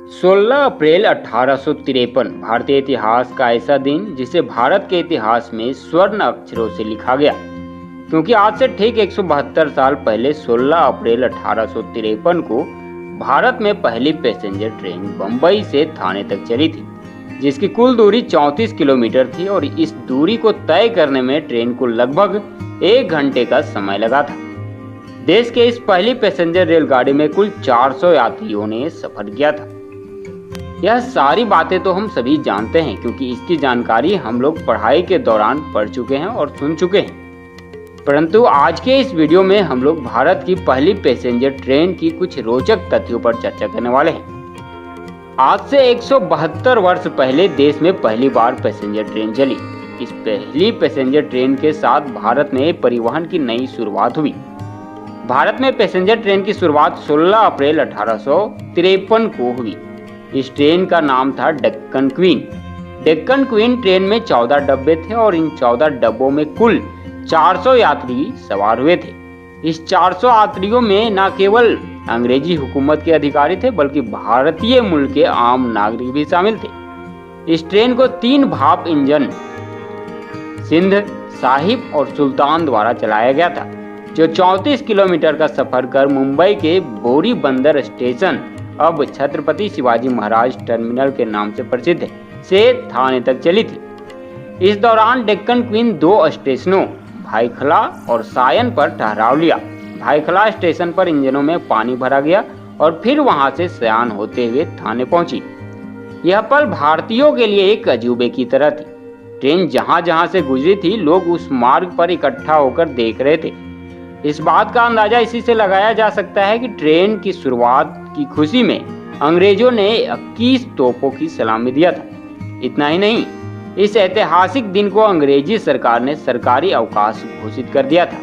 16 अप्रैल 1853 भारतीय इतिहास का ऐसा दिन जिसे भारत के इतिहास में स्वर्ण अक्षरों से लिखा गया, क्योंकि आज से ठीक 172 साल पहले 16 अप्रैल 1853 को भारत में पहली पैसेंजर ट्रेन बंबई से थाने तक चली थी, जिसकी कुल दूरी 34 किलोमीटर थी और इस दूरी को तय करने में ट्रेन को लगभग 1 घंटे का समय लगा था। देश के इस पहली पैसेंजर रेलगाड़ी में कुल 400 यात्रियों ने सफर किया था। यह सारी बातें तो हम सभी जानते हैं, क्योंकि इसकी जानकारी हम लोग पढ़ाई के दौरान पढ़ चुके हैं और सुन चुके हैं। परंतु आज के इस वीडियो में हम लोग भारत की पहली पैसेंजर ट्रेन की कुछ रोचक तथ्यों पर चर्चा करने वाले हैं। आज से 172 वर्ष पहले देश में पहली बार पैसेंजर ट्रेन चली। इस पहली पैसेंजर ट्रेन के साथ भारत में परिवहन की नई शुरुआत हुई। भारत में पैसेंजर ट्रेन की शुरुआत 16 अप्रैल 1853 को हुई। इस ट्रेन का नाम था Deccan queen. Deccan queen train में 14 डब्बे थे और इन 14 डब्बों में कुल 400 यात्री सवार हुए थे। इस 400 यात्रियों में न केवल अंग्रेजी हुकूमत के अधिकारी थे, बल्कि भारतीय मूल के आम नागरिक भी शामिल थे। इस ट्रेन को 3 भाप इंजन सिंध, साहिब और सुल्तान द्वारा चलाया गया था, जो 34 किलोमीटर का सफर कर मुंबई के बोरी बंदर स्टेशन, अब छत्रपति शिवाजी महाराज टर्मिनल के नाम से प्रसिद्ध है, से थाने तक चली थी। इस दौरान डेक्कन क्वीन 2 स्टेशनों भाईखला और सायन पर ठहराव लिया। भाईखला स्टेशन पर इंजनों में पानी भरा गया और फिर वहां से सयान होते हुए थाने पहुंची। यह पल भारतीयों के लिए एक अजूबे की तरह थी। ट्रेन जहां जहां से गुजरी थी, लोग उस मार्ग पर इकट्ठा होकर देख रहे थे। इस बात का अंदाजा इसी से लगाया जा सकता है कि ट्रेन की शुरुआत की खुशी में अंग्रेजों ने 21 तोपों की सलामी दिया था। इतना ही नहीं, इस ऐतिहासिक दिन को अंग्रेजी सरकार ने सरकारी अवकाश घोषित कर दिया था।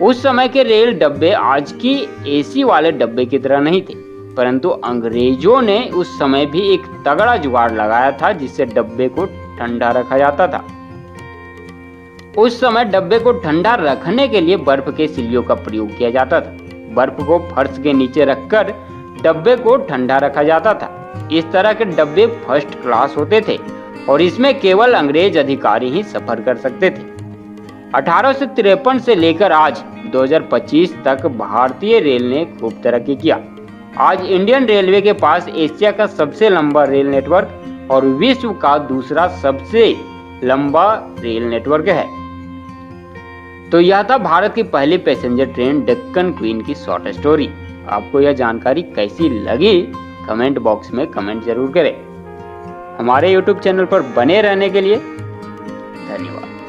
उस समय के रेल डब्बे आज की एसी वाले डब्बे की तरह नहीं थे, परंतु अंग्रेजों ने उस समय भी एक तगड़ा जुगाड़ लगाया था, जिससे डब्बे को ठंडा रखा जाता था। उस समय डब्बे को ठंडा रखने के लिए बर्फ के सिल्लियों का प्रयोग किया जाता था। बर्फ को फर्श के नीचे रखकर डब्बे को ठंडा रखा जाता था। इस तरह के डब्बे फर्स्ट क्लास होते थे और इसमें केवल अंग्रेज अधिकारी ही सफर कर सकते थे। 1853 से लेकर आज 2025 तक भारतीय रेल ने खूब तरक्की किया। आज इंडियन रेलवे के पास एशिया का सबसे लंबा रेल नेटवर्क और विश्व का दूसरा सबसे लंबा रेल नेटवर्क है। तो यह था भारत की पहली पैसेंजर ट्रेन डेक्कन क्वीन की शॉर्ट स्टोरी। आपको यह जानकारी कैसी लगी, कमेंट बॉक्स में कमेंट जरूर करें। हमारे YouTube चैनल पर बने रहने के लिए धन्यवाद।